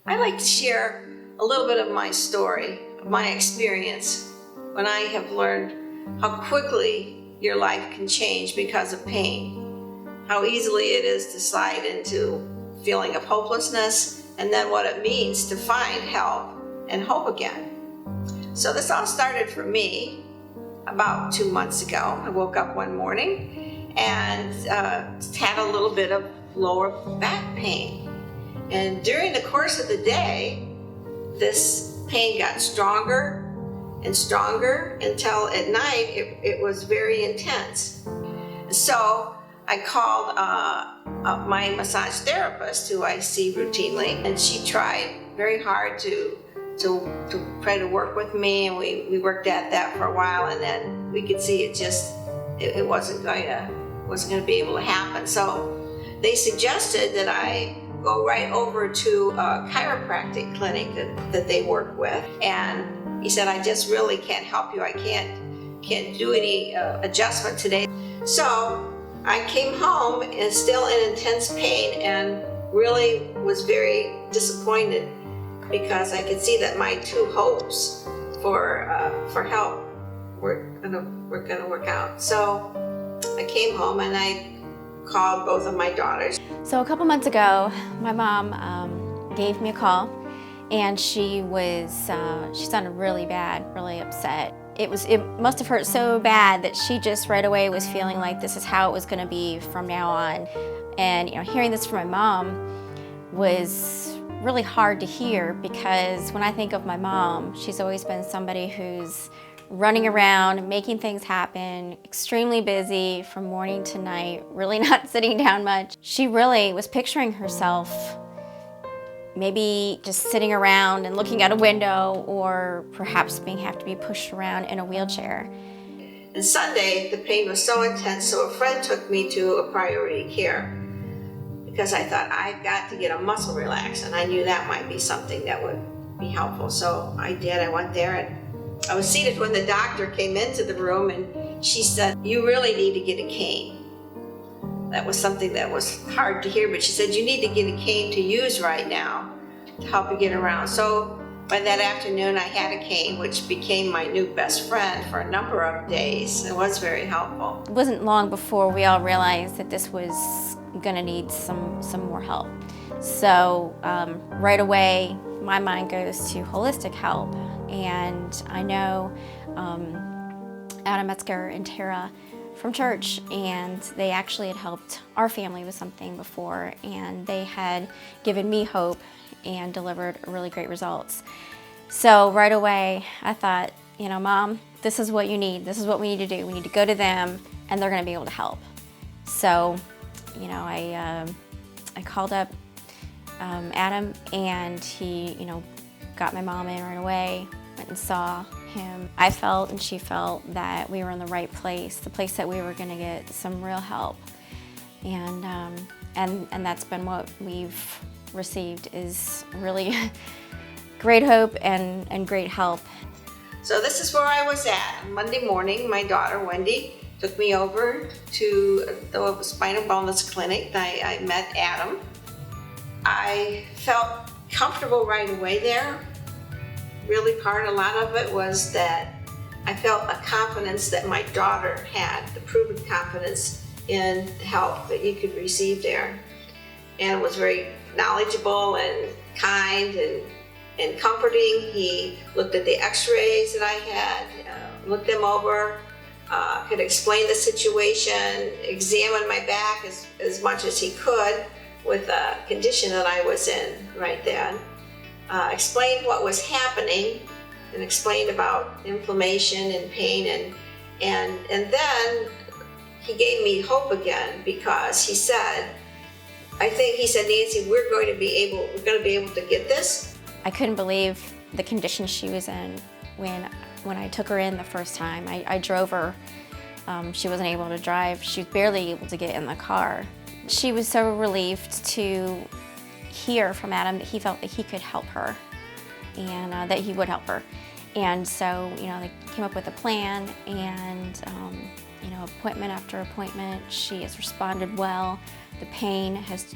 I like to share a little bit of my story, of my experience when I have learned how quickly your life can change because of pain, how easily it is to slide into feeling of hopelessness, and then what it means to find help and hope again. So this all started for me about 2 months ago. I woke up one morning and had a little bit of lower back pain. And during the course of the day, this pain got stronger and stronger until at night it was very intense. So I called my massage therapist, who I see routinely, and she tried very hard to try to work with me, and we worked at that for a while, and then we could see it wasn't going to be able to happen. So they suggested that I go right over to a chiropractic clinic that they work with, and he said, I just really can't help you. I can't do any adjustment today. So I came home and still in intense pain, and really was very disappointed because I could see that my two hopes for help were gonna work out. So I came home and I called both of my daughters. So a couple months ago, my mom gave me a call, and she sounded really bad, really upset. It must have hurt so bad that she just right away was feeling like this is how it was going to be from now on. And hearing this from my mom was really hard to hear, because when I think of my mom, she's always been somebody who's running around, making things happen, extremely busy from morning to night, really not sitting down much. She really was picturing herself maybe just sitting around and looking out a window, or perhaps have to be pushed around in a wheelchair. And Sunday, the pain was so intense, so a friend took me to a priority care because I thought, I've got to get a muscle relax, and I knew that might be something that would be helpful. So I did. I went there, and I was seated when the doctor came into the room, and she said, you really need to get a cane. That was something that was hard to hear, but she said, you need to get a cane to use right now to help you get around. So by that afternoon, I had a cane, which became my new best friend for a number of days. It was very helpful. It wasn't long before we all realized that this was going to need some more help. So right away, my mind goes to holistic help, and I know Adam Metzger and Tara from church, and they actually had helped our family with something before, and they had given me hope and delivered really great results. So right away, I thought, Mom, this is what you need. This is what we need to do. We need to go to them, and they're going to be able to help. So, I called up Adam, and he, got my mom in right away, went and saw him. I felt and she felt that we were in the right place, the place that we were going to get some real help. And that's been what we've received, is really great hope and great help. So this is where I was at. Monday morning, my daughter, Wendy, took me over to the spinal wellness clinic. I met Adam. I felt comfortable right away there. Really a lot of it was that I felt a confidence that my daughter had, the proven confidence in the help that you could receive there. And was very knowledgeable and kind and comforting. He looked at the x-rays that I had, looked them over, could explain the situation, examine my back as much as he could with the condition that I was in right then. Explained what was happening, and explained about inflammation and pain, and then he gave me hope again, because he said, Nancy, we're going to be able to get this. I couldn't believe the condition she was in when I took her in the first time. I drove her. She wasn't able to drive. She was barely able to get in the car. She was so relieved to hear from Adam that he felt that he could help her, and that he would help her. And so, they came up with a plan, and appointment after appointment, she has responded well. The pain has,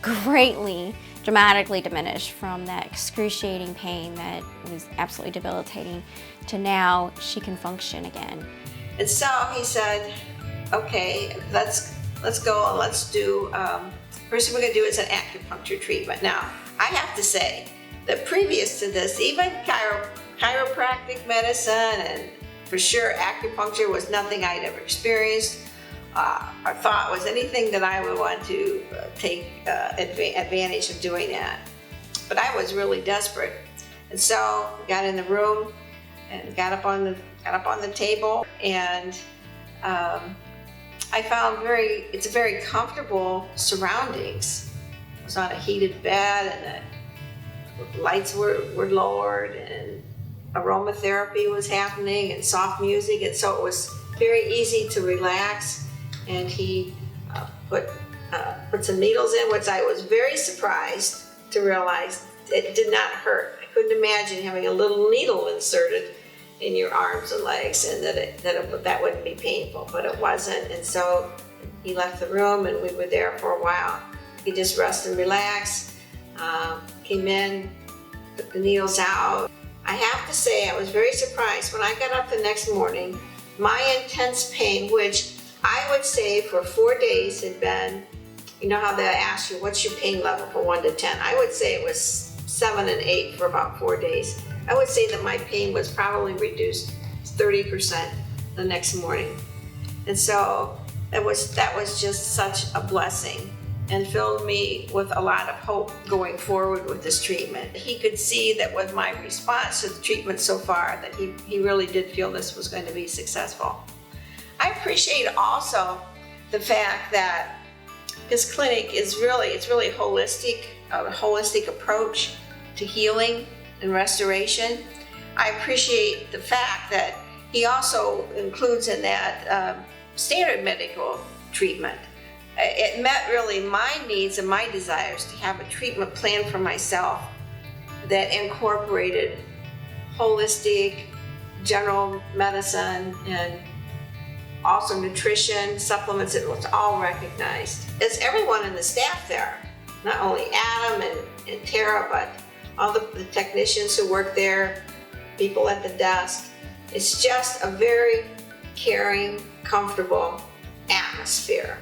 greatly dramatically diminished from that excruciating pain that was absolutely debilitating to now she can function again. And so he said, okay, let's go and let's do, first thing we're gonna do is an acupuncture treatment. Now, I have to say that previous to this, even chiropractic medicine and for sure acupuncture was nothing I'd ever experienced or thought was anything that I would want to take advantage of doing that. But I was really desperate. And so got in the room and got up on the table, and I found it's very comfortable surroundings. I was on a heated bed, and the lights were lowered, and aromatherapy was happening, and soft music, and so it was very easy to relax. And he put some needles in, which I was very surprised to realize it did not hurt. I couldn't imagine having a little needle inserted in your arms and legs, and that wouldn't be painful, but it wasn't. And so he left the room, and we were there for a while. He just rested and relaxed, came in, took the needles out. I have to say, I was very surprised when I got up the next morning. My intense pain, which I would say for 4 days had been, you know how they ask you, what's your pain level from 1 to 10? I would say it was 7 and 8 for about 4 days. I would say that my pain was probably reduced 30% the next morning. And so that was just such a blessing and filled me with a lot of hope going forward with this treatment. He could see that with my response to the treatment so far that he really did feel this was going to be successful. I appreciate also the fact that his clinic is really holistic, a holistic approach to healing and restoration. I appreciate the fact that he also includes in that standard medical treatment. It met really my needs and my desires to have a treatment plan for myself that incorporated holistic, general medicine, and also nutrition, supplements. It was all recognized. It's everyone in the staff there, not only Adam and Tara, but all the technicians who work there, people at the desk. It's just a very caring, comfortable atmosphere.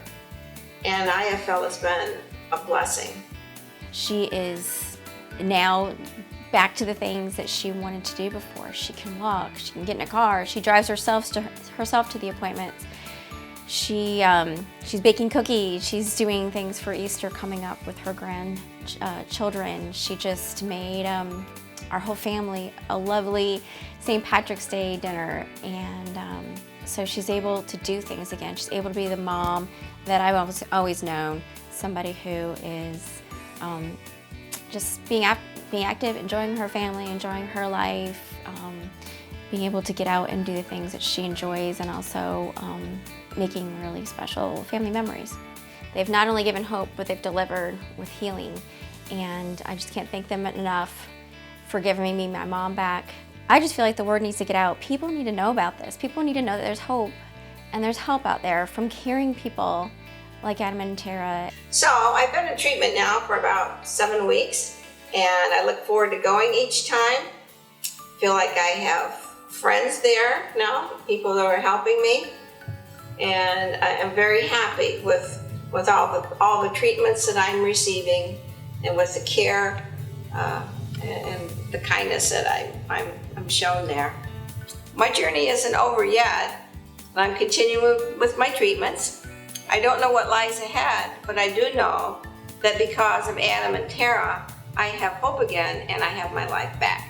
And I have felt it's been a blessing. She is now back to the things that she wanted to do before. She can walk, she can get in a car, she drives herself to the appointments. She's baking cookies, she's doing things for Easter coming up with her grandchildren. She just made our whole family a lovely St. Patrick's Day dinner, and so she's able to do things again. She's able to be the mom that I've always known, somebody who is just being active, enjoying her family, enjoying her life, being able to get out and do the things that she enjoys, and also making really special family memories. They've not only given hope, but they've delivered with healing, and I just can't thank them enough for giving me my mom back. I just feel like the word needs to get out. People need to know about this. People need to know that there's hope and there's help out there from caring people like Adam and Tara. So I've been in treatment now for about 7 weeks, and I look forward to going each time. Feel like I have friends there now, people that are helping me, and I am very happy with all the treatments that I'm receiving, and with the care and the kindness that I'm shown there. My journey isn't over yet. I'm continuing with my treatments. I don't know what lies ahead, but I do know that because of Adam and Tara, I have hope again and I have my life back.